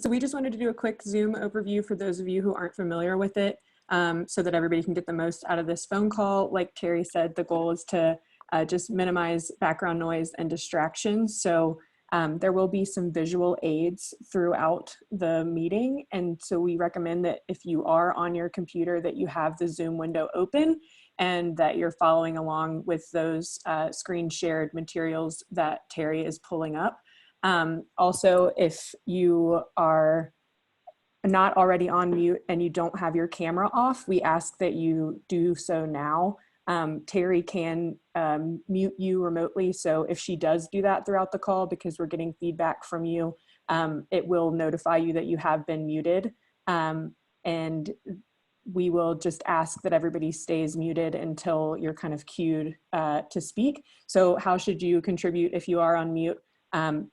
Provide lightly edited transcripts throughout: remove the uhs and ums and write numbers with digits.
So we just wanted to do a quick Zoom overview for those of you who aren't familiar with it, so that everybody can get the most out of this phone call. Like Terry said, the goal is to just minimize background noise and distractions. So there will be some visual aids throughout the meeting. And so we recommend that if you are on your computer that you have the Zoom window open and that you're following along with those screen shared materials that Terry is pulling up. Also, if you are not already on mute and you don't have your camera off, we ask that you do so now. Terry can mute you remotely. So if she does do that throughout the call, because we're getting feedback from you, it will notify you that you have been muted. And we will just ask that everybody stays muted until you're kind of cued to speak. So how should you contribute if you are on mute?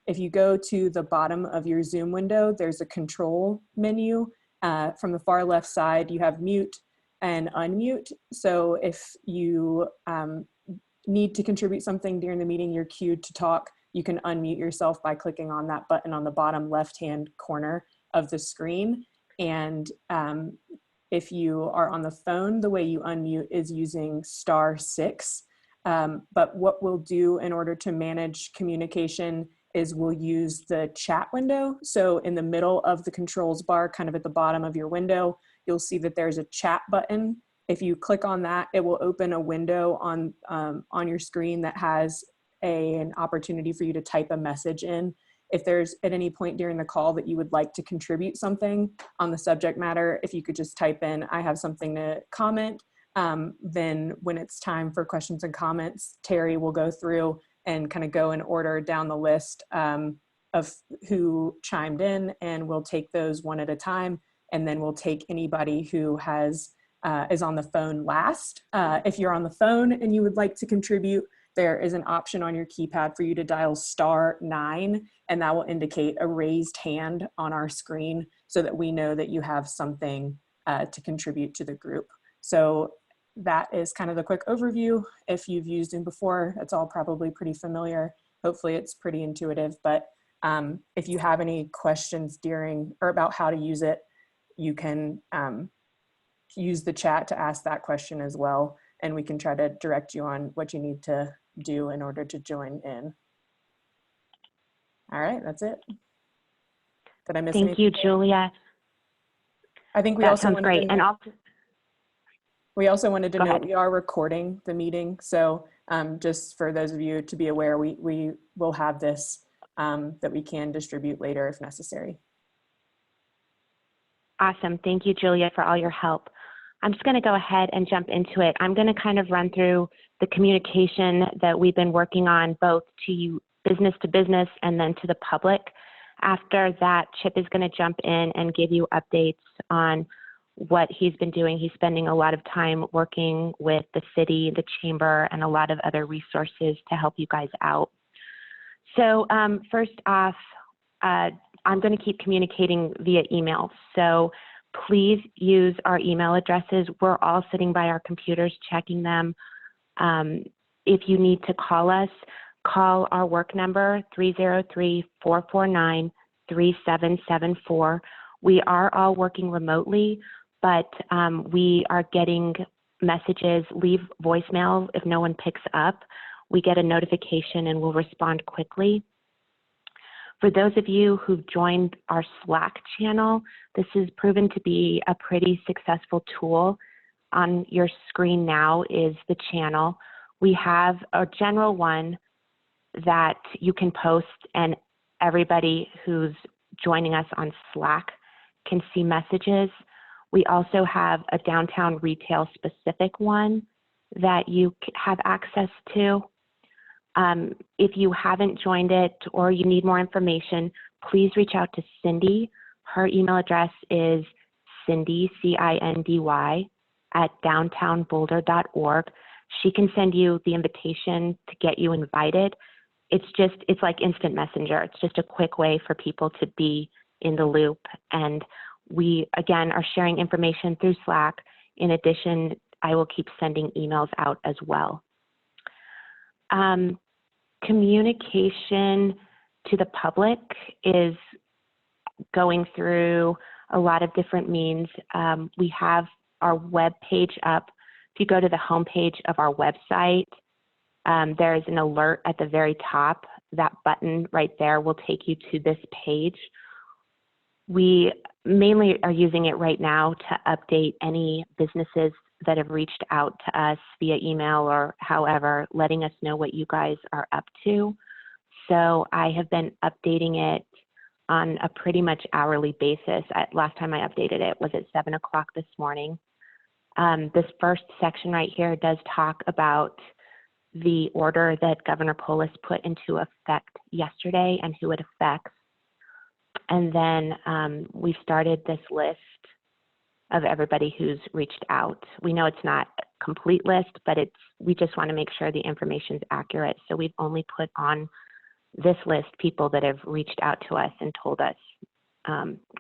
If you go to the bottom of your Zoom window, there's a control menu. From the far left side, you have mute and unmute. So if you need to contribute something during the meeting, you're cued to talk, you can unmute yourself by clicking on that button on the bottom left-hand corner of the screen. And if you are on the phone, the way you unmute is using *6. But what we'll do in order to manage communication is we'll use the chat window. So in the middle of the controls bar, kind of at the bottom of your window, you'll see that there's a chat button. If you click on that, it will open a window on your screen that has an opportunity for you to type a message in. If there's at any point during the call that you would like to contribute something on the subject matter, if you could just type in, I have something to comment. Then when it's time for questions and comments, Terry will go through and kind of go in order down the list of who chimed in, and we'll take those one at a time. And then we'll take anybody who is on the phone last. If you're on the phone and you would like to contribute, there is an option on your keypad for you to dial *9, and that will indicate a raised hand on our screen so that we know that you have something to contribute to the group. So that is kind of the quick overview. If you've used Zoom before, it's all probably pretty familiar. Hopefully it's pretty intuitive, but if you have any questions during or about how to use it, you can use the chat to ask that question as well, and we can try to direct you on what you need to do in order to join in. All right, that's it. Did I miss anything? Thank you, Julia. I think we that also sounds wanted great. to And we also wanted to Go note ahead. we are recording the meeting. So just for those of you to be aware, we will have this that we can distribute later if necessary. Awesome. Thank you, Julia, for all your help. I'm just going to go ahead and jump into it. I'm going to kind of run through the communication that we've been working on, both to you, business to business, and then to the public. After that, Chip is going to jump in and give you updates on what he's been doing. He's spending a lot of time working with the city, the chamber, and a lot of other resources to help you guys out. So first off, I'm going to keep communicating via email. So please use our email addresses. We're all sitting by our computers checking them. If you need to call us, call our work number, 303-449-3774. We are all working remotely, but we are getting messages, leave voicemail. If no one picks up, we get a notification and we'll respond quickly. For those of you who've joined our Slack channel, this has proven to be a pretty successful tool. On your screen now is the channel. We have a general one that you can post, and everybody who's joining us on Slack can see messages. We also have a downtown retail specific one that you have access to. If you haven't joined it or you need more information, please reach out to Cindy. Her email address is Cindy, C-I-N-D-Y, @downtownboulder.org. She can send you the invitation to get you invited. It's like instant messenger. It's just a quick way for people to be in the loop. And we, again, are sharing information through Slack. In addition, I will keep sending emails out as well. Communication to the public is going through a lot of different means. We have our web page up. If you go to the homepage of our website, there's an alert at the very top. That button right there will take you to this page. We mainly are using it right now to update any businesses that have reached out to us via email or however, letting us know what you guys are up to. So I have been updating it on a pretty much hourly basis. Last time I updated it was at 7 o'clock this morning. This first section right here does talk about the order that Governor Polis put into effect yesterday and who it affects. And then we started this list of everybody who's reached out. We know it's not a complete list, but we just want to make sure the information is accurate. So we've only put on this list people that have reached out to us and told us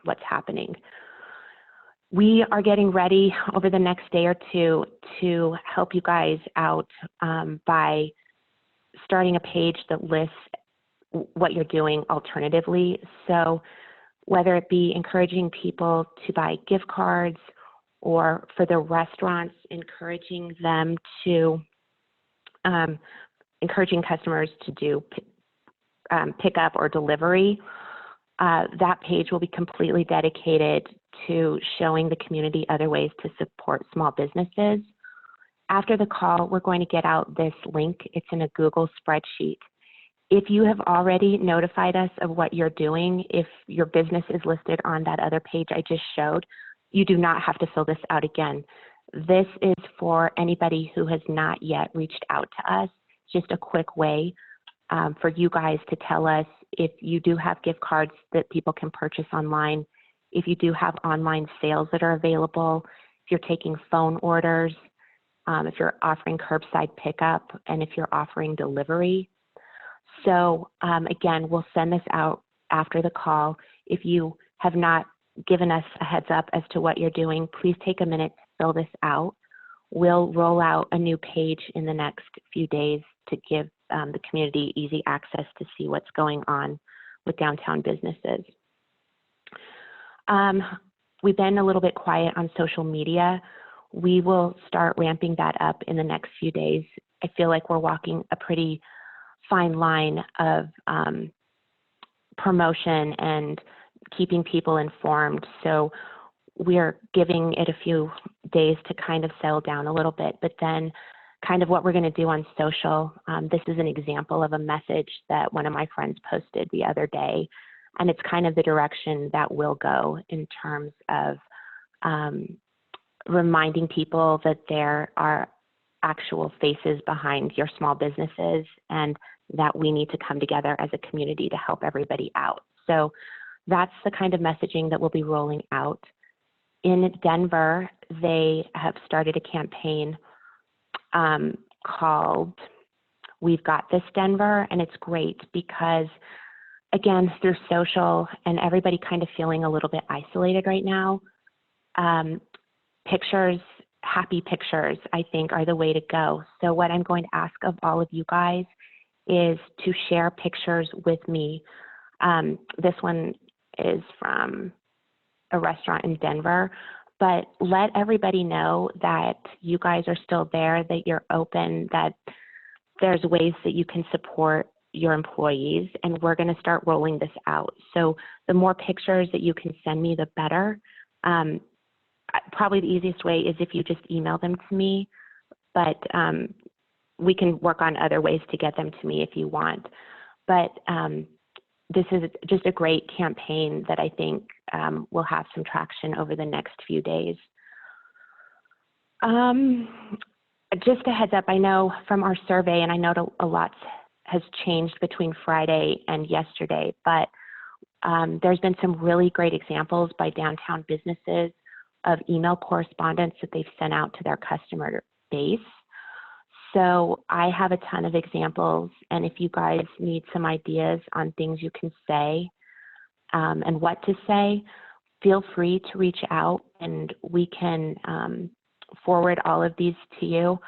what's happening. We are getting ready over the next day or two to help you guys out by starting a page that lists what you're doing alternatively. So whether it be encouraging people to buy gift cards, or for the restaurants, encouraging them to, encouraging customers to do pickup or delivery, that page will be completely dedicated to showing the community other ways to support small businesses. After the call, we're going to get out this link. It's in a Google spreadsheet. If you have already notified us of what you're doing, if your business is listed on that other page I just showed, you do not have to fill this out again. This is for anybody who has not yet reached out to us. Just a quick way for you guys to tell us if you do have gift cards that people can purchase online, if you do have online sales that are available, if you're taking phone orders, if you're offering curbside pickup, and if you're offering delivery. So again, we'll send this out after the call. If you have not given us a heads up as to what you're doing, please take a minute to fill this out. We'll roll out a new page in the next few days to give the community easy access to see what's going on with downtown businesses. We've been a little bit quiet on social media. We will start ramping that up in the next few days. I feel like we're walking a pretty fine line of promotion and keeping people informed. So we're giving it a few days to kind of settle down a little bit, but then kind of what we're going to do on social. This is an example of a message that one of my friends posted the other day, and it's kind of the direction that we'll go in terms of reminding people that there are actual faces behind your small businesses and that we need to come together as a community to help everybody out. So that's the kind of messaging that we'll be rolling out. In Denver, they have started a campaign called We've Got This Denver, and it's great because, again, through social and everybody kind of feeling a little bit isolated right now, pictures, happy pictures, I think, are the way to go. So what I'm going to ask of all of you guys is to share pictures with me. This one is from a restaurant in Denver, but let everybody know that you guys are still there, that you're open, that there's ways that you can support your employees, and we're going to start rolling this out. So the more pictures that you can send me, the better. Probably the easiest way is if you just email them to me, but we can work on other ways to get them to me if you want. But this is just a great campaign that I think will have some traction over the next few days. Just a heads up, I know from our survey, and I know a lot has changed between Friday and yesterday, but there's been some really great examples by downtown businesses of email correspondence that they've sent out to their customer base. So I have a ton of examples, and if you guys need some ideas on things you can say and what to say, feel free to reach out and we can forward all of these to you.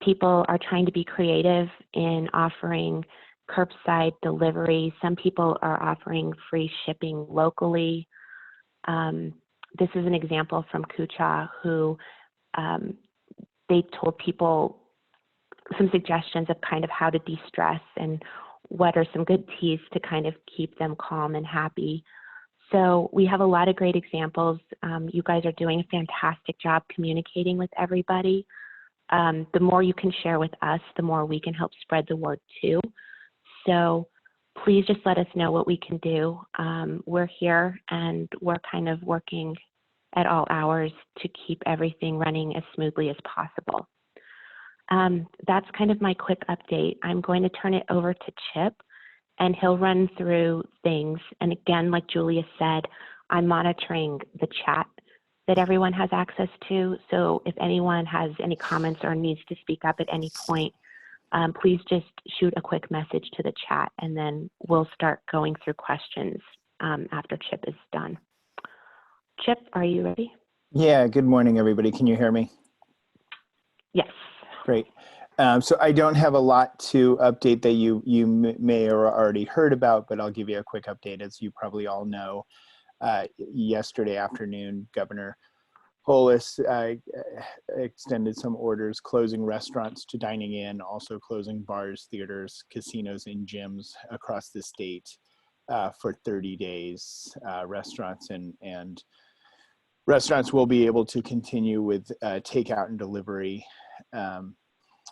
People are trying to be creative in offering curbside delivery. Some people are offering free shipping locally. This is an example from Kucha, who they told people some suggestions of kind of how to de-stress and what are some good teas to kind of keep them calm and happy. So we have a lot of great examples. You guys are doing a fantastic job communicating with everybody. The more you can share with us, the more we can help spread the word too. So please just let us know what we can do. We're here and we're kind of working at all hours to keep everything running as smoothly as possible. That's kind of my quick update. I'm going to turn it over to Chip, and he'll run through things. And again, like Julia said, I'm monitoring the chat that everyone has access to. So if anyone has any comments or needs to speak up at any point, please just shoot a quick message to the chat, and then we'll start going through questions after Chip is done. Chip, are you ready? Yeah, good morning, everybody. Can you hear me? Yes. Great. So I don't have a lot to update that you may or already heard about, but I'll give you a quick update. As you probably all know, yesterday afternoon, Governor Polis extended some orders closing restaurants to dining in, also closing bars, theaters, casinos, and gyms across the state for 30 days. Restaurants will be able to continue with takeout and delivery,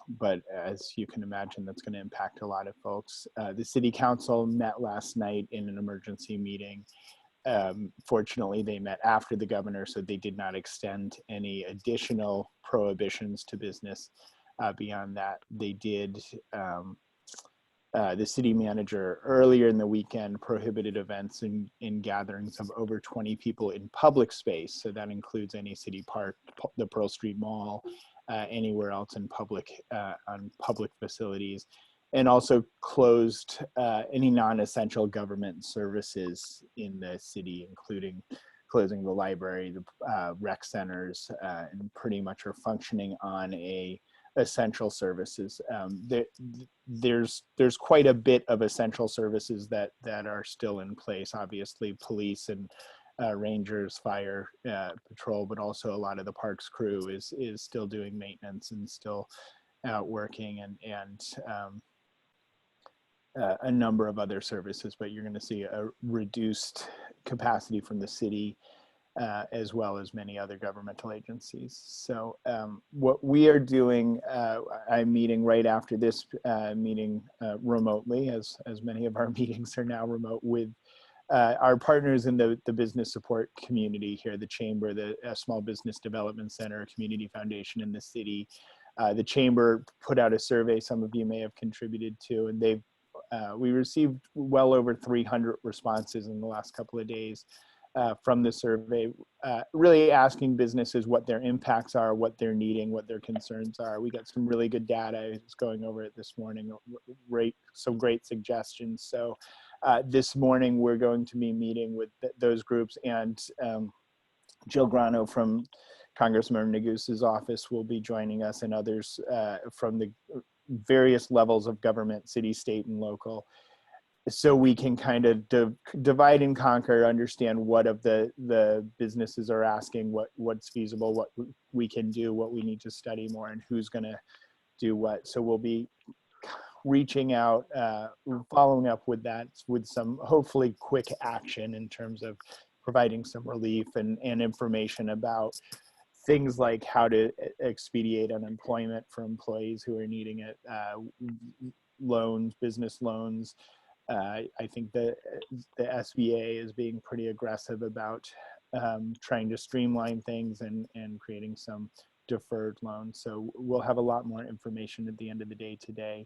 but as you can imagine, that's going to impact a lot of folks. The City Council met last night in an emergency meeting. Fortunately, they met after the governor, so they did not extend any additional prohibitions to business beyond that. They did, the city manager earlier in the weekend prohibited events in gatherings of over 20 people in public space. So that includes any city park, the Pearl Street Mall, anywhere else in public, on public facilities, and also closed any non-essential government services in the city, including closing the library, the rec centers, and pretty much are functioning on a essential services. There's quite a bit of essential services that are still in place. Obviously, police and rangers, fire patrol, but also a lot of the parks crew is still doing maintenance and still out working, and a number of other services. But you're going to see a reduced capacity from the city, as well as many other governmental agencies. So what we are doing, I'm meeting right after this meeting remotely, as many of our meetings are now remote, with our partners in the business support community here, the Chamber, the Small Business Development Center, Community Foundation in the city. The Chamber put out a survey some of you may have contributed to, and we received well over 300 responses in the last couple of days from the survey, really asking businesses what their impacts are, what they're needing, what their concerns are. We got some really good data. I was going over it this morning, some great suggestions. So this morning we're going to be meeting with those groups, and Jill Grano from Congressman Negus's office will be joining us, and others from the various levels of government, city, state, and local, so we can kind of divide and conquer, understand what of the businesses are asking, what's feasible, what we can do, what we need to study more, and who's going to do what. So we'll be reaching out, following up with that, with some hopefully quick action in terms of providing some relief and information about things like how to expedite unemployment for employees who are needing it, loans, business loans. I think the SBA is being pretty aggressive about trying to streamline things and creating some deferred loans. So we'll have a lot more information at the end of the day today.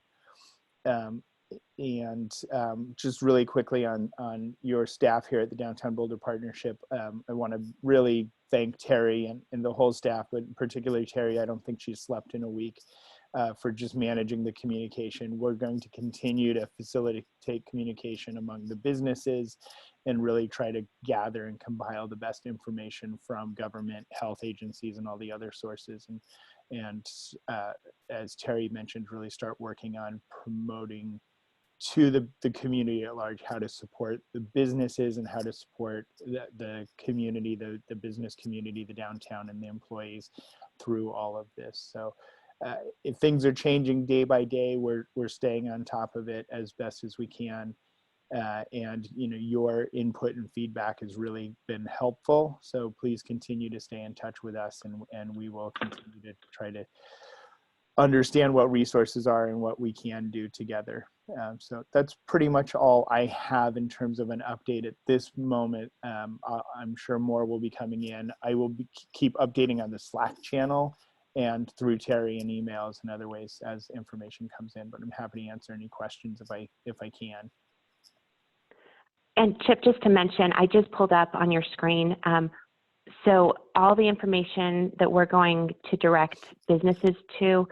Just really quickly on your staff here at the Downtown Boulder Partnership, I want to really thank Terry and the whole staff, but particularly Terry. I don't think she's slept in a week for just managing the communication. We're going to continue to facilitate communication among the businesses and really try to gather and compile the best information from government, health agencies, and all the other sources. And as Terry mentioned, really start working on promoting to the community at large, how to support the businesses and how to support the community, the business community, the downtown, and the employees through all of this. So if things are changing day by day, we're staying on top of it as best as we can. And your input and feedback has really been helpful. So please continue to stay in touch with us, and we will continue to try to understand what resources are and what we can do together. So that's pretty much all I have in terms of an update at this moment. I'm sure more will be coming in. I will keep updating on the Slack channel and through Terry and emails and other ways as information comes in, but I'm happy to answer any questions if I can. And Chip, just to mention, I just pulled up on your screen. So all the information that we're going to direct businesses to,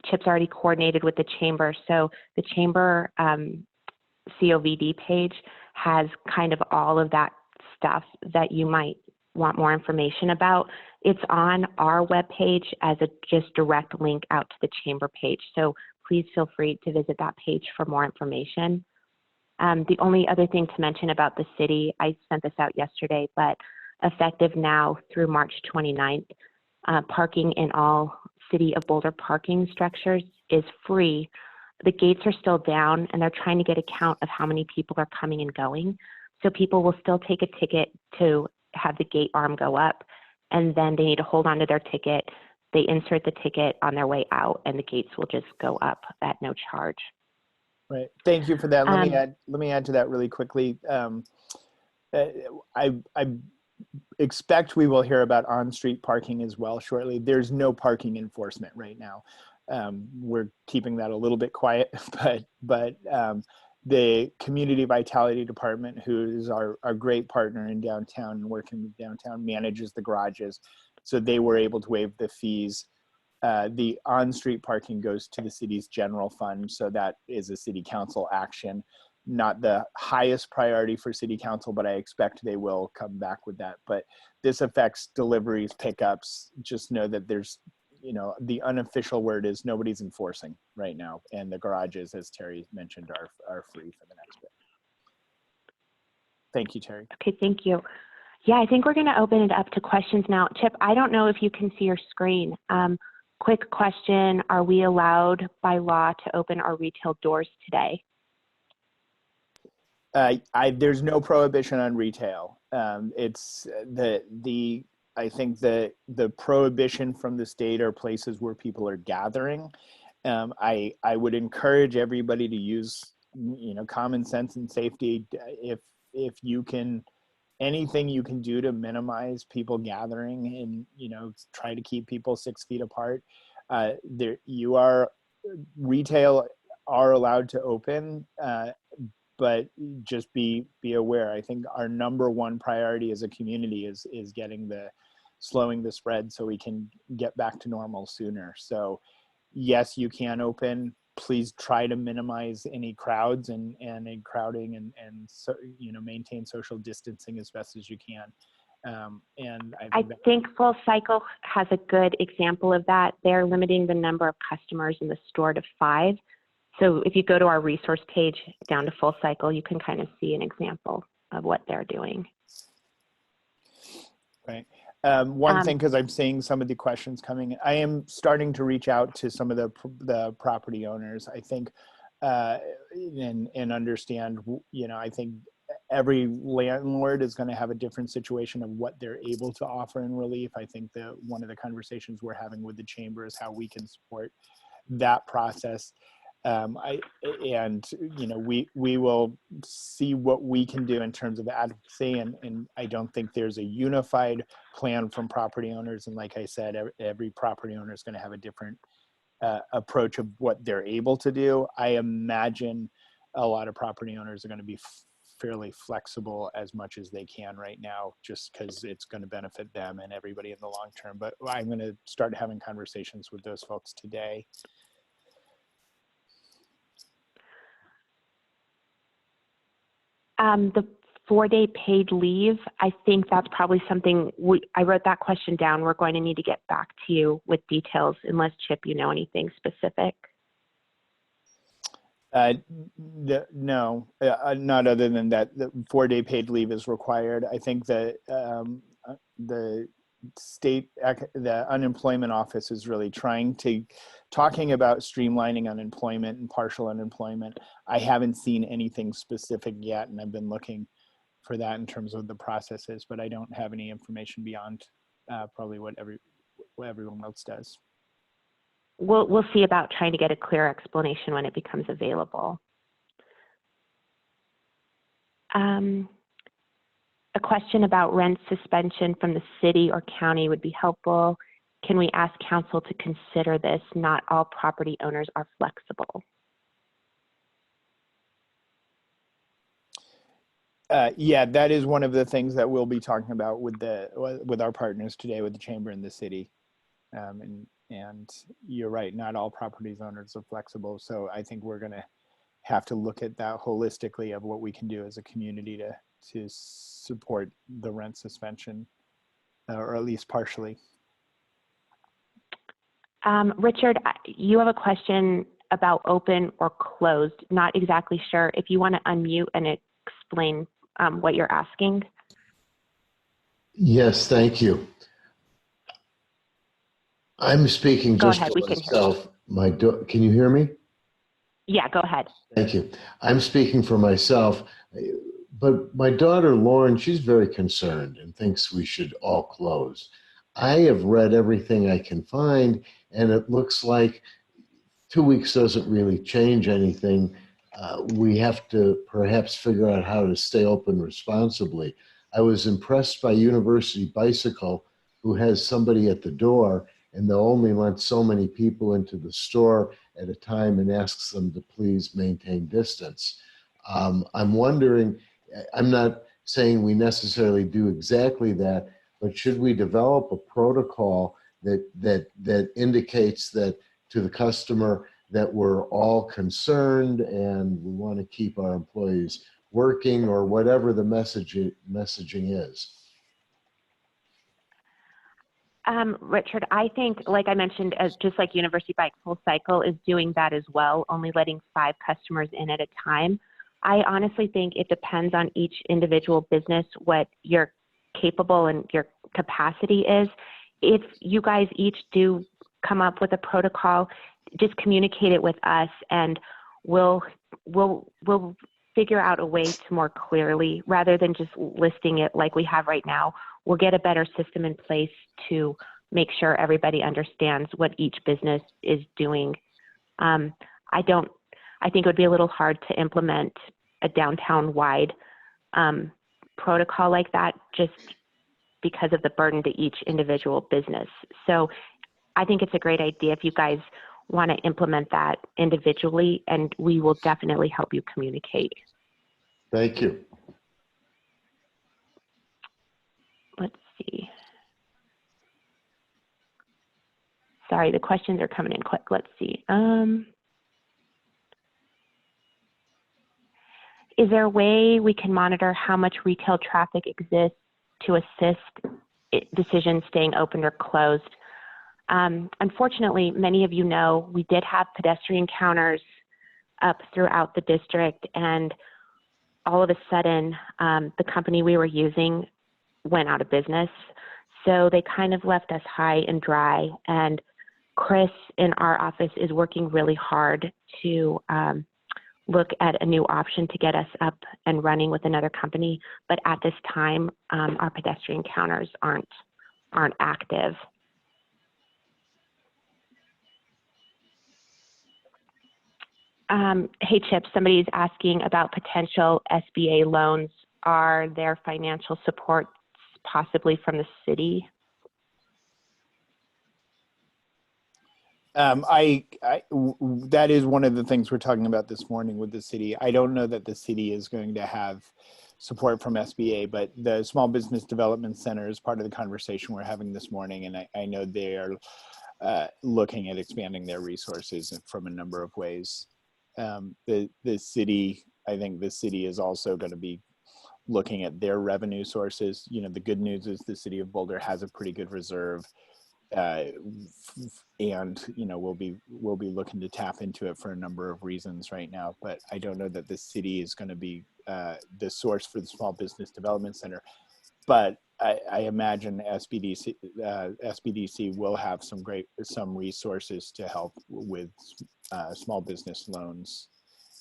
Chip's already coordinated with the chamber. So the chamber COVD page has kind of all of that stuff that you might want more information about. It's on our webpage as a just direct link out to the chamber page. So please feel free to visit that page for more information. The only other thing to mention about the city, I sent this out yesterday, but effective now through March 29th, parking in all City of Boulder parking structures is free. The gates are still down, and they're trying to get a count of how many people are coming and going. So people will still take a ticket to have the gate arm go up, and then they need to hold on to their ticket. They insert the ticket on their way out, and the gates will just go up at no charge. Right. Thank you for that. Let me add to that really quickly. I expect we will hear about on-street parking as well shortly. There's no parking enforcement right now. We're keeping that a little bit quiet, but the Community Vitality Department, who is our great partner in downtown and working with downtown, manages the garages. So they were able to waive the fees. The on-street parking goes to the city's general fund. So that is a city council action, not the highest priority for city council, but I expect they will come back with that. But this affects deliveries, pickups. Just know that there's, the unofficial word is nobody's enforcing right now. And the garages, as Terry mentioned, are free for the next bit. Thank you, Terry. Okay, thank you. Yeah, I think we're gonna open it up to questions now. Chip, I don't know if you can see your screen. Quick question, are we allowed by law to open our retail doors today? There's no prohibition on retail. It's I think the prohibition from the state are places where people are gathering. I would encourage everybody to use, common sense and safety. If you can, anything you can do to minimize people gathering and, try to keep people 6 feet apart. Retail are allowed to open, but just be aware. I think our number one priority as a community is slowing the spread so we can get back to normal sooner. So yes, you can open. Please try to minimize any crowds and crowding and so, maintain social distancing as best as you can. And I think Full Cycle has a good example of that. They're limiting the number of customers in the store to 5. So if you go to our resource page down to Full Cycle, you can kind of see an example of what they're doing. Right. One thing, because I'm seeing some of the questions coming, I am starting to reach out to some of the property owners, I think, and understand, I think every landlord is going to have a different situation of what they're able to offer in relief. I think that one of the conversations we're having with the chamber is how we can support that process. We will see what we can do in terms of advocacy, and I don't think there's a unified plan from property owners. And like I said, every property owner is going to have a different approach of what they're able to do. I imagine a lot of property owners are going to be fairly flexible as much as they can right now, just because it's going to benefit them and everybody in the long term. But I'm going to start having conversations with those folks today. The 4-day paid leave, I think that's probably something, I wrote that question down. We're going to need to get back to you with details, unless Chip, you know anything specific. Uh, no, not other than that. The 4-day paid leave is required. I think that the the unemployment office is really talking about streamlining unemployment and partial unemployment. I haven't seen anything specific yet, and I've been looking for that in terms of the processes, but I don't have any information beyond probably what everyone else does. We'll see about trying to get a clear explanation when it becomes available. A question about rent suspension from the city or county would be helpful. Can we ask council to consider this? Not all property owners are flexible. Yeah, that is one of the things that we'll be talking about with our partners today, with the chamber and the city. And you're right, not all property owners are flexible. So I think we're going to have to look at that holistically of what we can do as a community to support the rent suspension, or at least partially. Richard, you have a question about open or closed. Not exactly sure. If you want to unmute and explain what you're asking. Yes, thank you. I'm speaking Go just ahead, for we can hear myself. Can you hear me? Yeah, go ahead. Thank you. I'm speaking for myself, but my daughter Lauren, she's very concerned and thinks we should all close. I have read everything I can find, and it looks like 2 weeks doesn't really change anything. We have to perhaps figure out how to stay open responsibly. I was impressed by University Bicycle, who has somebody at the door, and they'll only let so many people into the store at a time and asks them to please maintain distance. I'm wondering, I'm not saying we necessarily do exactly that, but should we develop a protocol that indicates that to the customer that we're all concerned and we want to keep our employees working, or whatever the messaging is? Richard, I think, like I mentioned, just like University Bike Full Cycle is doing that as well, only letting 5 customers in at a time. I honestly think it depends on each individual business, what your capable and your capacity is. If you guys each do come up with a protocol, just communicate it with us, and we'll figure out a way to more clearly, rather than just listing it like we have right now. We'll get a better system in place to make sure everybody understands what each business is doing. I think it would be a little hard to implement a downtown-wide protocol like that, just because of the burden to each individual business. So I think it's a great idea if you guys want to implement that individually, and we will definitely help you communicate. Thank you. Let's see. Sorry, the questions are coming in quick. Let's see. Is there a way we can monitor how much retail traffic exists to assist decisions staying open or closed? Unfortunately, many of you know we did have pedestrian counters up throughout the district, and all of a sudden, the company we were using went out of business. So they kind of left us high and dry. And Chris in our office is working really hard to look at a new option to get us up and running with another company. But at this time, our pedestrian counters aren't active. Hey, Chip, somebody's asking about potential SBA loans. Are there financial support possibly from the city? That is one of the things we're talking about this morning with the city. I don't know that the city is going to have support from SBA, but the Small Business Development Center is part of the conversation we're having this morning, and I know they are looking at expanding their resources from a number of ways. The city, I think the city is also going to be looking at their revenue sources. You know, the good news is the city of Boulder has a pretty good reserve. and we'll be looking to tap into it for a number of reasons right now. But I don't know that the city is going to be the source for the Small Business Development Center. But I imagine SBDC will have some resources to help with small business loans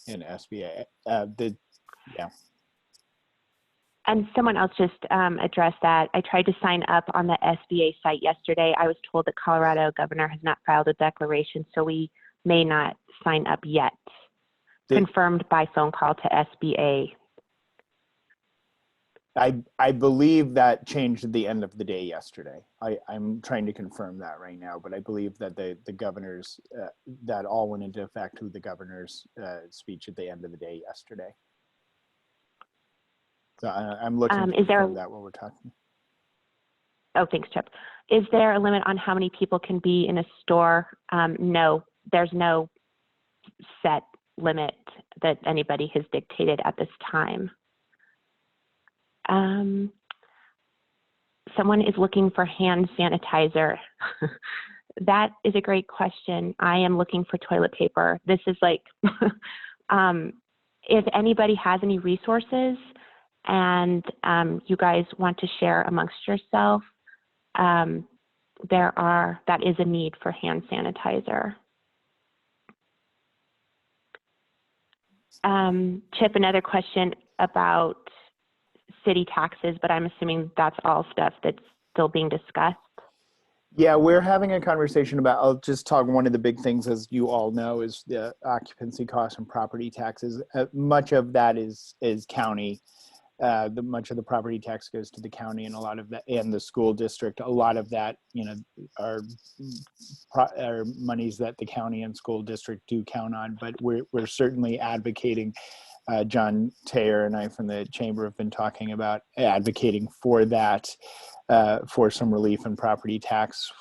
in SBA. Yeah. And someone else just addressed that. I tried to sign up on the SBA site yesterday. I was told the Colorado governor has not filed a declaration, so we may not sign up yet. Confirmed by phone call to SBA. I believe that changed at the end of the day yesterday. I'm trying to confirm that right now, but I believe that the governor's, that all went into effect with the governor's speech at the end of the day yesterday. So I'm looking to confirm that while we're talking. Oh, thanks, Chip. Is there a limit on how many people can be in a store? No, there's no set limit that anybody has dictated at this time. Someone is looking for hand sanitizer. That is a great question. I am looking for toilet paper. This is like, if anybody has any resources and you guys want to share amongst yourself, that is a need for hand sanitizer. Chip, another question about city taxes, but I'm assuming that's all stuff that's still being discussed. Yeah, we're having a conversation about, I'll just talk, one of the big things, as you all know, is the occupancy costs and property taxes. Much of that is county. Much of the property tax goes to the county, and a lot of that, and the school district. A lot of that, are monies that the county and school district do count on. But we're certainly advocating. John Taylor and I from the chamber have been talking about advocating for that, for some relief in property tax.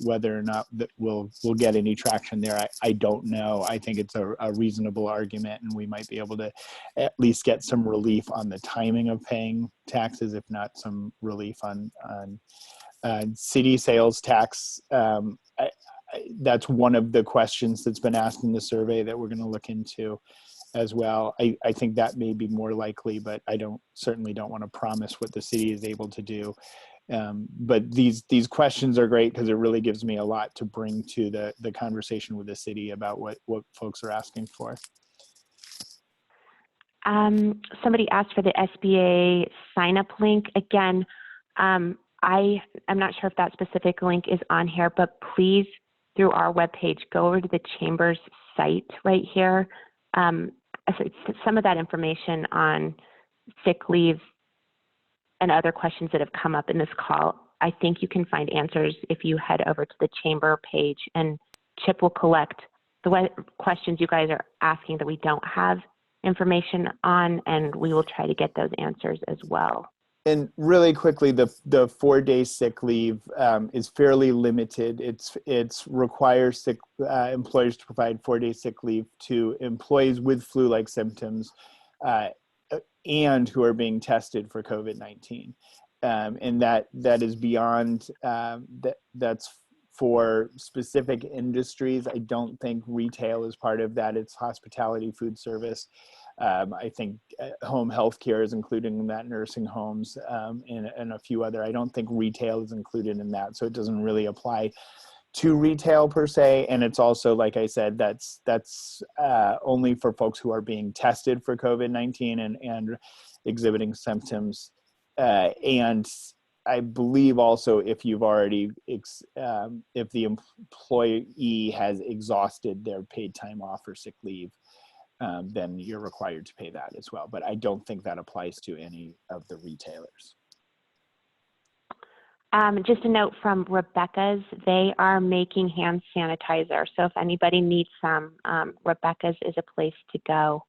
Whether or not that we'll get any traction there, I don't know. I think it's a reasonable argument, and we might be able to at least get some relief on the timing of paying taxes, if not some relief on city sales tax. That's one of the questions that's been asked in the survey that we're going to look into as well. I think that may be more likely, but I certainly don't want to promise what the city is able to do. But these questions are great because it really gives me a lot to bring to the conversation with the city about what folks are asking for. Somebody asked for the SBA sign-up link. Again, I'm not sure if that specific link is on here, but please, through our webpage, go over to the Chamber's site right here. Some of that information on sick leave and other questions that have come up in this call, I think you can find answers if you head over to the Chamber page, and Chip will collect the questions you guys are asking that we don't have information on, and we will try to get those answers as well. And really quickly, the 4-day sick leave is fairly limited. It's requires employers to provide 4-day sick leave to employees with flu-like symptoms and who are being tested for COVID-19. And that is beyond that's for specific industries. I don't think retail is part of that. It's hospitality, food service. I think home health care is included in that, nursing homes, and a few other. I don't think retail is included in that, so it doesn't really apply to retail per se. And it's also, like I said, that's only for folks who are being tested for COVID-19 and exhibiting symptoms. And I believe also if you've already, if the employee has exhausted their paid time off or sick leave, then you're required to pay that as well. But I don't think that applies to any of the retailers. Just a note from Rebecca's, they are making hand sanitizer. So if anybody needs some, Rebecca's is a place to go.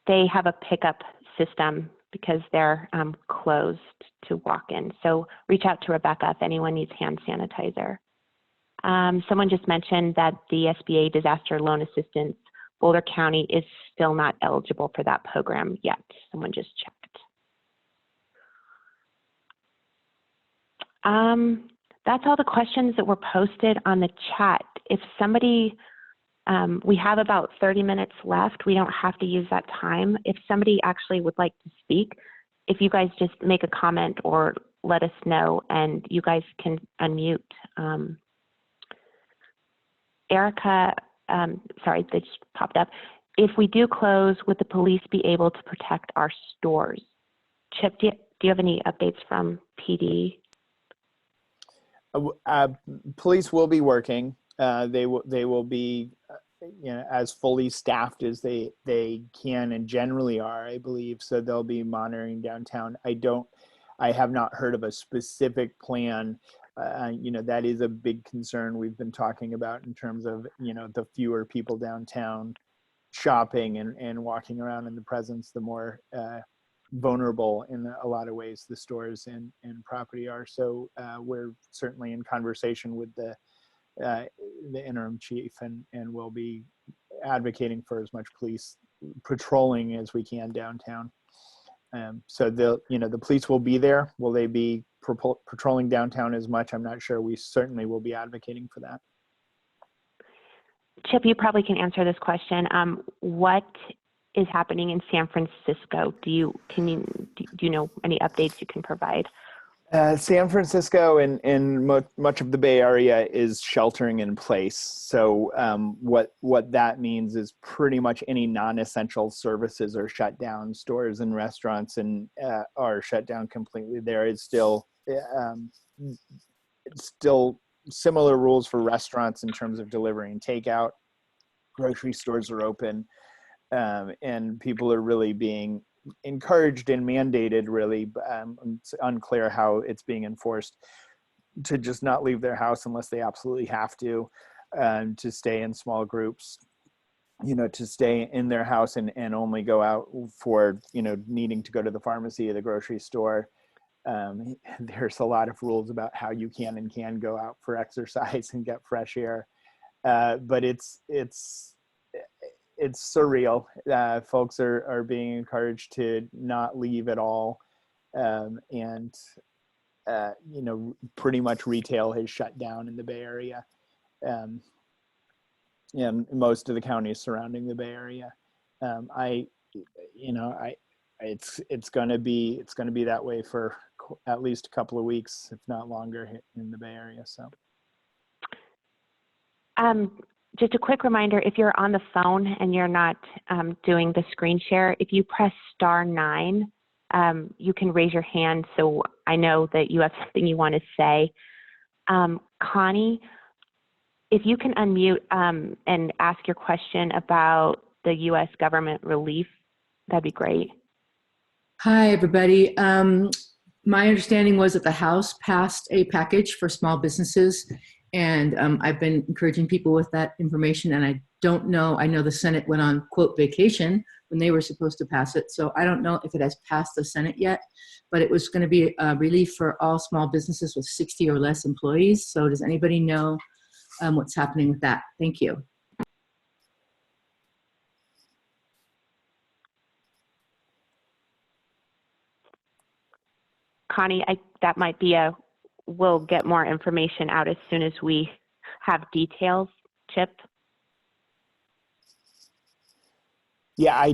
They have a pickup system because they're closed to walk in. So reach out to Rebecca if anyone needs hand sanitizer. Someone just mentioned that the SBA disaster loan assistance, Boulder County is still not eligible for that program yet. Someone just checked. That's all the questions that were posted on the chat. If somebody, we have about 30 minutes left. We don't have to use that time. If somebody actually would like to speak, if you guys just make a comment or let us know, and you guys can unmute. Erica, sorry, they just popped up. If we do close, would the police be able to protect our stores? Chip, do you have any updates from PD? Police will be working. They will be, as fully staffed as they can and generally are, I believe. So they'll be monitoring downtown. I have not heard of a specific plan. That is a big concern we've been talking about in terms of, the fewer people downtown shopping and walking around in the presence, the more vulnerable in a lot of ways the stores and property are. So we're certainly in conversation with the interim chief, and we'll be advocating for as much police patrolling as we can downtown. So the police will be there. Will they be patrolling downtown as much? I'm not sure. We certainly will be advocating for that. Chip, you probably can answer this question. What is happening in San Francisco? Do you know any updates you can provide? San Francisco and much of the Bay Area is sheltering in place. So what that means is pretty much any non-essential services are shut down. Stores and restaurants are shut down completely. There is still similar rules for restaurants in terms of delivery and takeout. Grocery stores are open, and people are really being encouraged and mandated, really. It's unclear how it's being enforced, to just not leave their house unless they absolutely have to stay in small groups, to stay in their house and only go out for, needing to go to the pharmacy or the grocery store. There's a lot of rules about how you can and can't go out for exercise and get fresh air. But it's surreal. Folks are being encouraged to not leave at all. Pretty much retail has shut down in the Bay Area. And most of the counties surrounding the Bay Area. It's going to be that way for at least a couple of weeks, if not longer, in the Bay Area. So. Just a quick reminder, if you're on the phone and you're not doing the screen share, if you press *9, you can raise your hand so I know that you have something you want to say. Connie, if you can unmute and ask your question about the U.S. government relief, that'd be great. Hi, everybody. My understanding was that the House passed a package for small businesses, and I've been encouraging people with that information, and I don't know, I know the Senate went on, quote, vacation when they were supposed to pass it, so I don't know if it has passed the Senate yet, but it was going to be relief for all small businesses with 60 or less employees. So does anybody know what's happening with that? Thank you. Connie, that might be we'll get more information out as soon as we have details. Chip? Yeah,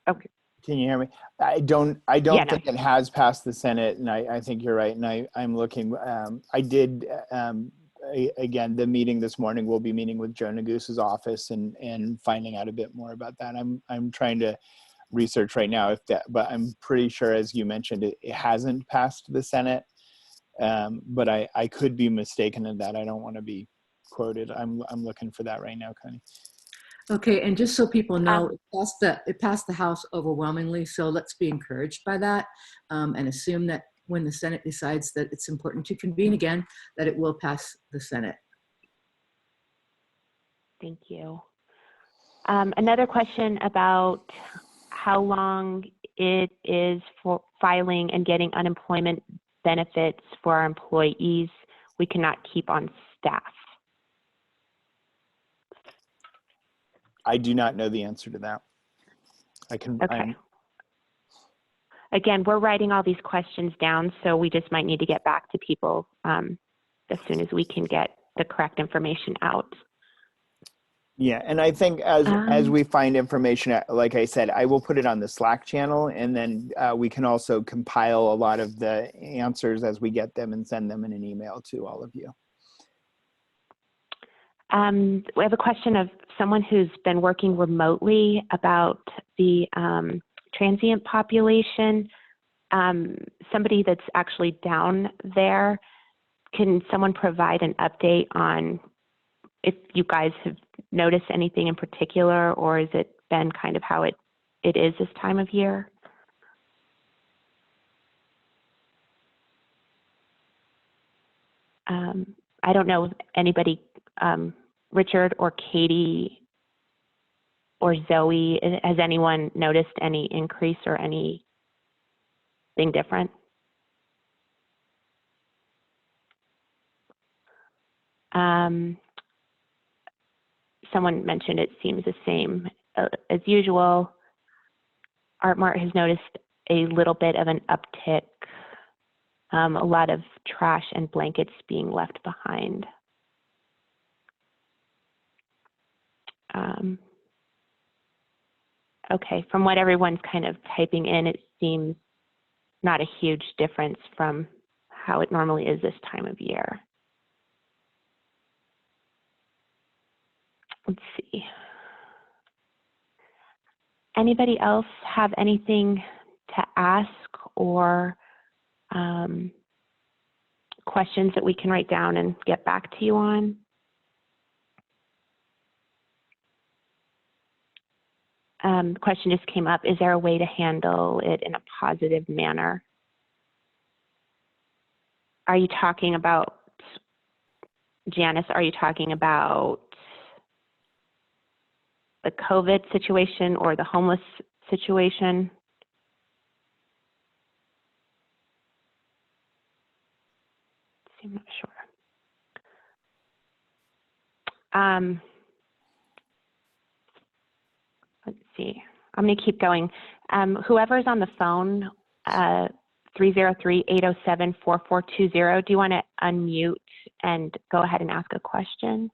Okay. Can you hear me? I don't think it has passed the Senate, and I think you're right. And I'm looking. I did again. The meeting this morning, we'll be meeting with Joe Negus's office and finding out a bit more about that. I'm trying to research right now but I'm pretty sure, as you mentioned, it hasn't passed the Senate. But I could be mistaken in that. I don't want to be quoted. I'm looking for that right now, Connie. Okay, and just so people know, it passed the House overwhelmingly, so let's be encouraged by that and assume that when the Senate decides that it's important to convene again, that it will pass the Senate. Thank you. Another question about how long it is for filing and getting unemployment benefits for our employees we cannot keep on staff. I do not know the answer to that. I can. Okay. again, we're writing all these questions down, so we just might need to get back to people as soon as we can get the correct information out. Yeah, and I think as we find information, like I said, I will put it on the Slack channel, and then we can also compile a lot of the answers as we get them and send them in an email to all of you. We have a question of someone who's been working remotely about the transient population. Somebody that's actually down there. Can someone provide an update on if you guys have noticed anything in particular, or has it been kind of how it is this time of year? I don't know if anybody, Richard or Katie or Zoe, has anyone noticed any increase or anything different? Someone mentioned it seems the same as usual. ArtMart has noticed a little bit of an uptick, a lot of trash and blankets being left behind. Okay, from what everyone's kind of typing in, it seems not a huge difference from how it normally is this time of year. Let's see. Anybody else have anything to ask or questions that we can write down and get back to you on? The question just came up, is there a way to handle it in a positive manner? Are you talking about, Janice, are you talking about the COVID situation or the homeless situation? I'm not sure. Let's see. I'm going to keep going. Whoever's on the phone, 303-807-4420, do you want to unmute and go ahead and ask a question?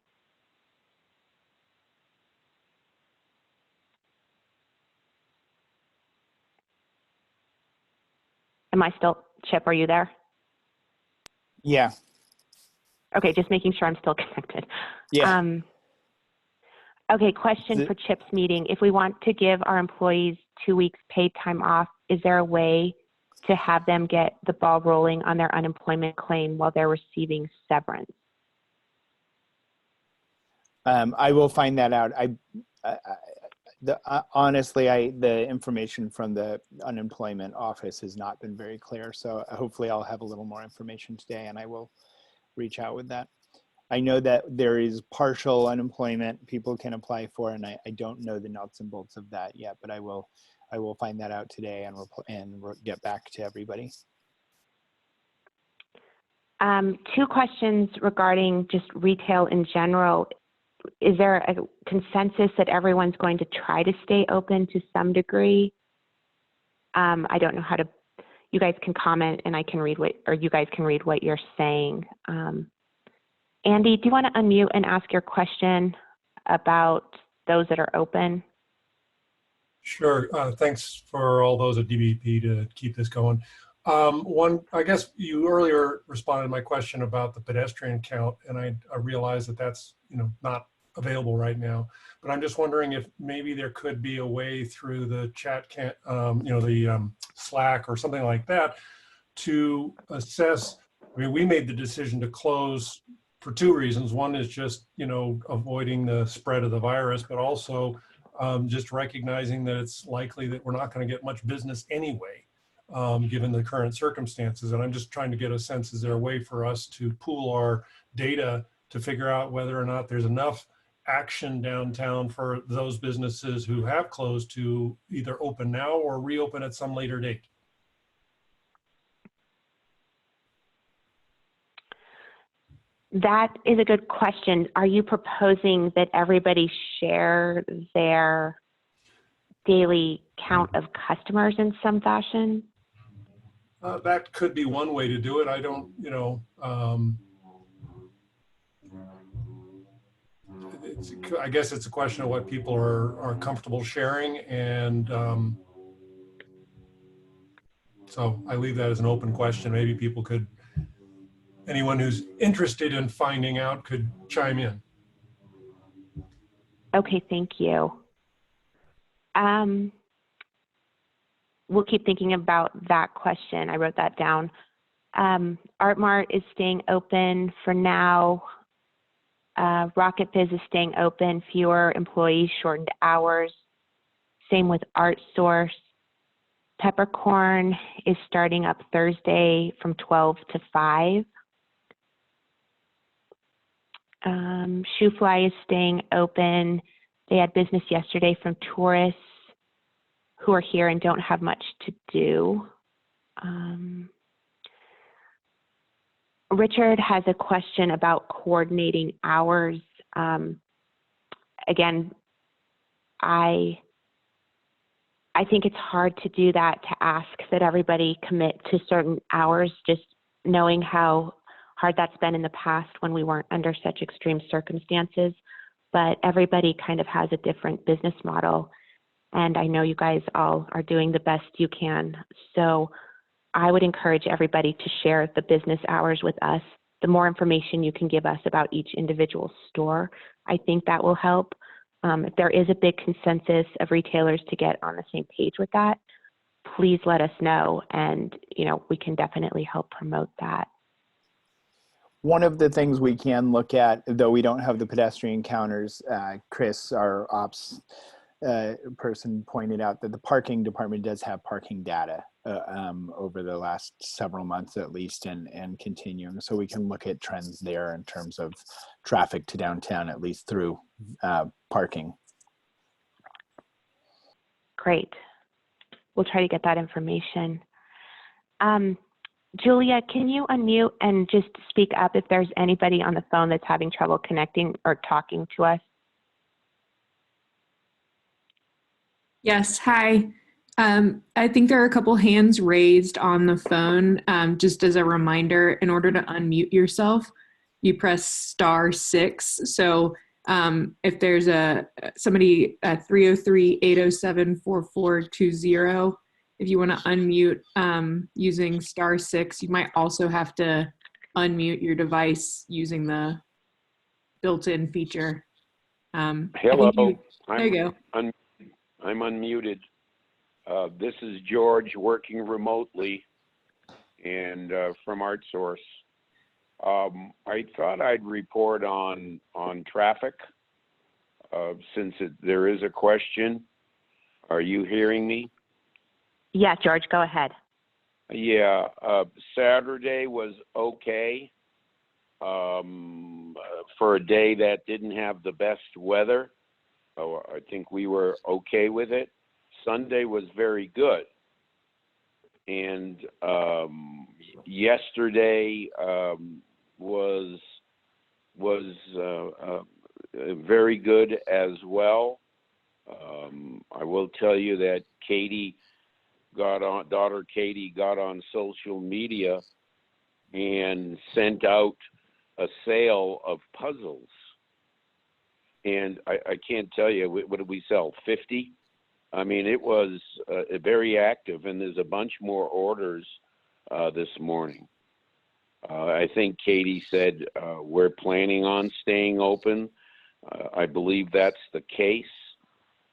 Am I still, Chip, are you there? Yeah. Okay, just making sure I'm still connected. Yeah. Okay, question for Chip's meeting. If we want to give our employees 2 weeks paid time off, is there a way to have them get the ball rolling on their unemployment claim while they're receiving severance? I will find that out. Honestly, the information from the unemployment office has not been very clear. So hopefully I'll have a little more information today and I will reach out with that. I know that there is partial unemployment people can apply for, and I don't know the nuts and bolts of that yet, but I will find that out today and get back to everybody. 2 questions regarding just retail in general. Is there a consensus that everyone's going to try to stay open to some degree? I don't know how to, you guys can comment and I can read what, or you guys can read what you're saying. Andy, do you want to unmute and ask your question about those that are open? Sure. Thanks for all those at DBP to keep this going. One, I guess you earlier responded to my question about the pedestrian count, and I realize that that's not available right now. But I'm just wondering if maybe there could be a way through the chat, Slack or something like that, to assess. I mean, we made the decision to close for 2 reasons. One is just avoiding the spread of the virus, but also just recognizing that it's likely that we're not going to get much business anyway, given the current circumstances. And I'm just trying to get a sense, is there a way for us to pool our data to figure out whether or not there's enough action downtown for those businesses who have closed to either open now or reopen at some later date? That is a good question. Are you proposing that everybody share their daily count of customers in some fashion? That could be one way to do it. I don't, you know, I guess it's a question of what people are comfortable sharing, and so I leave that as an open question. Maybe people could, anyone who's interested in finding out could chime in. Okay, thank you. We'll keep thinking about that question. I wrote that down. Art Mart is staying open for now. Rocket Fizz is staying open, fewer employees, shortened hours. Same with Art Source. Peppercorn is starting up Thursday from 12 to 5. Shoe Fly is staying open. They had business yesterday from tourists who are here and don't have much to do. Richard has a question about coordinating hours. Again, I think it's hard to do that, to ask that everybody commit to certain hours, just knowing how hard that's been in the past when we weren't under such extreme circumstances. But everybody kind of has a different business model. And I know you guys all are doing the best you can. So I would encourage everybody to share the business hours with us. The more information you can give us about each individual store, I think that will help. If there is a big consensus of retailers to get on the same page with that, please let us know, and we can definitely help promote that. One of the things we can look at, though we don't have the pedestrian counters, Chris, our ops person, pointed out that the parking department does have parking data over the last several months at least, and continuing. So we can look at trends there in terms of traffic to downtown, at least through parking. Great. We'll try to get that information. Julia, can you unmute and just speak up if there's anybody on the phone that's having trouble connecting or talking to us? Yes, hi. I think there are a couple hands raised on the phone. Just as a reminder, in order to unmute yourself, you press *6. So if there's somebody at 303-807-4420, if you want to unmute using *6, you might also have to unmute your device using the built-in feature. Hello. There you go. I'm unmuted. This is George working remotely and from ArtSource. I thought I'd report on traffic since there is a question. Are you hearing me? Yeah, George, go ahead. Yeah, Saturday was okay for a day that didn't have the best weather. So I think we were okay with it. Sunday was very good. And yesterday was very good as well. I will tell you that daughter Katie got on social media and sent out a sale of puzzles. And I can't tell you, what did we sell, 50? I mean, it was very active, and there's a bunch more orders this morning. I think Katie said we're planning on staying open. I believe that's the case.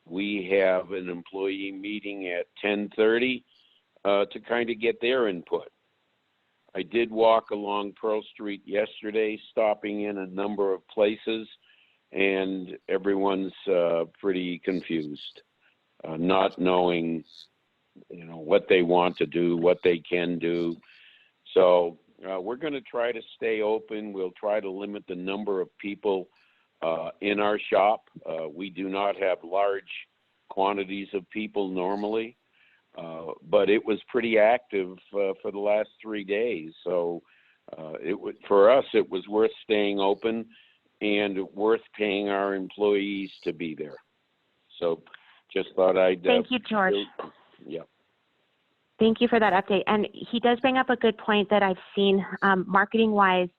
We have an employee meeting at 10:30 to kind of get their input. I did walk along Pearl Street yesterday, stopping in a number of places, and everyone's pretty confused, not knowing, what they want to do, what they can do. So we're going to try to stay open. We'll try to limit the number of people in our shop. We do not have large quantities of people normally, but it was pretty active for the last 3 days. So for us, it was worth staying open and worth paying our employees to be there. So just thought I'd... Thank you, George. Yeah. Thank you for that update. And he does bring up a good point that I've seen marketing wise.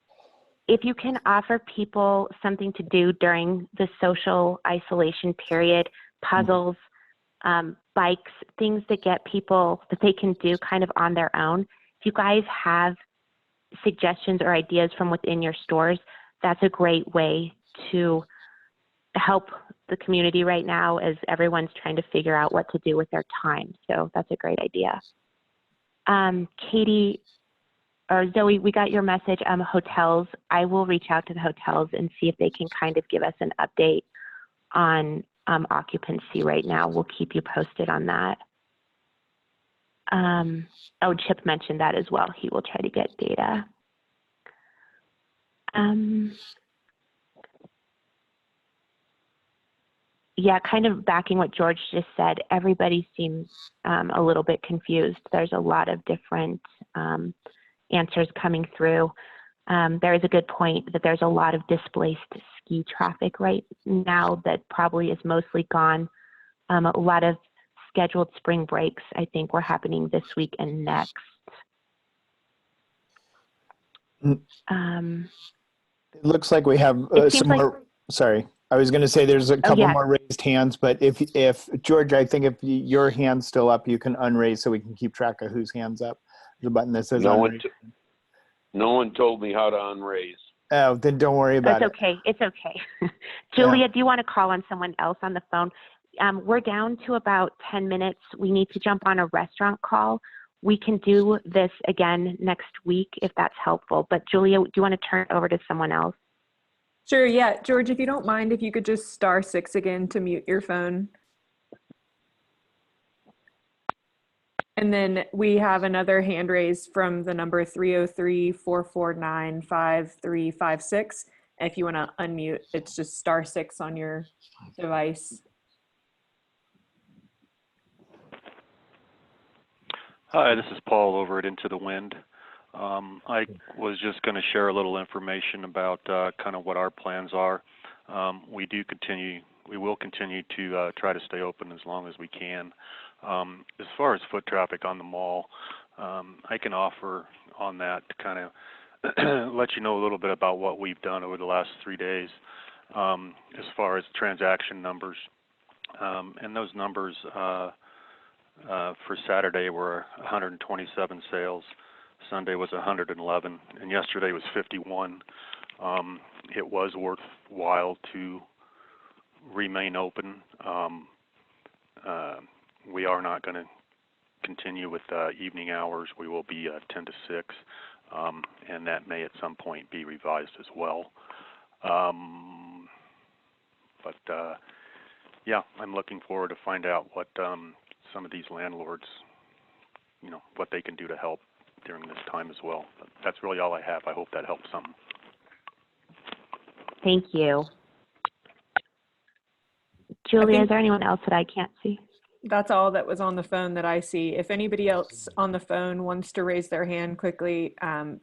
If you can offer people something to do during the social isolation period, puzzles, bikes, things that get people that they can do kind of on their own. If you guys have suggestions or ideas from within your stores, that's a great way to help the community right now as everyone's trying to figure out what to do with their time. So that's a great idea. Katie or Zoe, we got your message. Hotels, I will reach out to the hotels and see if they can kind of give us an update on occupancy right now. We'll keep you posted on that. Oh, Chip mentioned that as well. He will try to get data. Yeah, kind of backing what George just said, everybody seems a little bit confused. There's a lot of different answers coming through. There is a good point that there's a lot of displaced ski traffic right now that probably is mostly gone. A lot of scheduled spring breaks, I think, were happening this week and next. It looks like we have some more. Sorry, I was going to say there's a couple more raised hands, but if George, I think if your hand's still up, you can unraise so we can keep track of whose hand's up. There's a button that says unraise. No one told me how to unraise. Oh, then don't worry about it. It's okay. It's okay. Julia, do you want to call on someone else on the phone? We're down to about 10 minutes. We need to jump on a restaurant call. We can do this again next week if that's helpful. But Julia, do you want to turn it over to someone else? Sure, yeah. George, if you don't mind, if you could just *6 again to mute your phone. And then we have another hand raised from the number 303-449-5356. If you want to unmute, it's just *6 on your device. Hi, this is Paul over at Into the Wind. I was just going to share a little information about kind of what our plans are. We will continue to try to stay open as long as we can. As far as foot traffic on the mall, I can offer on that to kind of let you know a little bit about what we've done over the last 3 days as far as transaction numbers. And those numbers for Saturday were 127 sales, Sunday was 111, and yesterday was 51. It was worthwhile to remain open. We are not going to continue with evening hours. We will be 10 to 6, and that may at some point be revised as well. Yeah, I'm looking forward to find out what some of these landlords, what they can do to help during this time as well. But that's really all I have. I hope that helps some. Thank you. Julia, is there anyone else that I can't see? That's all that was on the phone that I see. If anybody else on the phone wants to raise their hand quickly,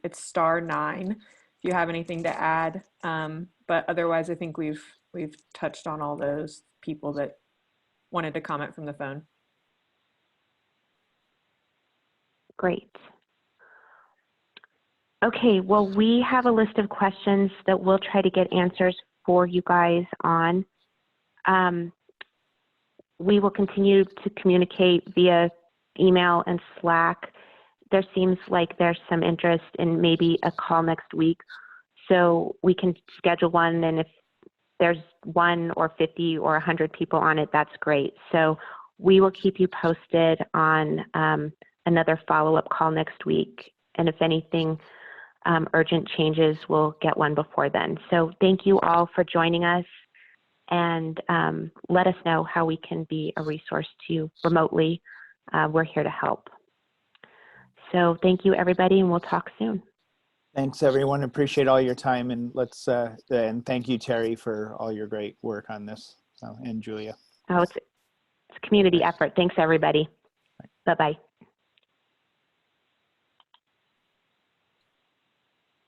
it's *9 if you have anything to add. But otherwise, I think we've touched on all those people that wanted to comment from the phone. Great. Okay, well, we have a list of questions that we'll try to get answers for you guys on. We will continue to communicate via email and Slack. There seems like there's some interest in maybe a call next week. So we can schedule one, and if there's 1 or 50 or 100 people on it, that's great. So we will keep you posted on another follow-up call next week. And if anything urgent changes, we'll get one before then. So thank you all for joining us, and let us know how we can be a resource to you remotely. We're here to help. So thank you, everybody, and we'll talk soon. Thanks, everyone. Appreciate all your time, and and thank you, Terry, for all your great work on this, and Julia. Oh, it's a community effort. Thanks, everybody. Bye-bye.